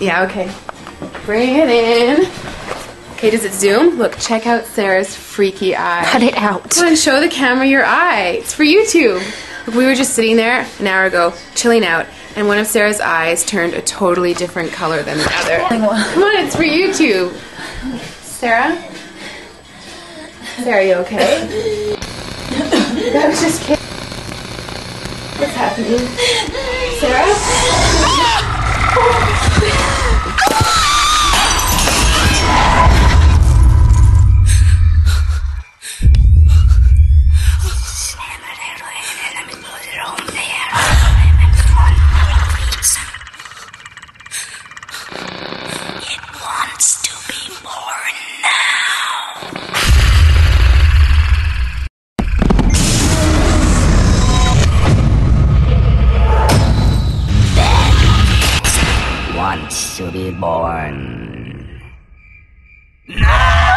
Yeah, okay. Bring it in. Okay, does it zoom? Look, check out Sarah's freaky eye. Cut it out. Come on, show the camera your eye. It's for YouTube. Look, we were just sitting there an hour ago, chilling out, and one of Sarah's eyes turned a totally different color than the other. Come on, it's for YouTube. Sarah? Sarah, are you okay? That was just kidding. What's happening? Sarah? Wants to be born. No!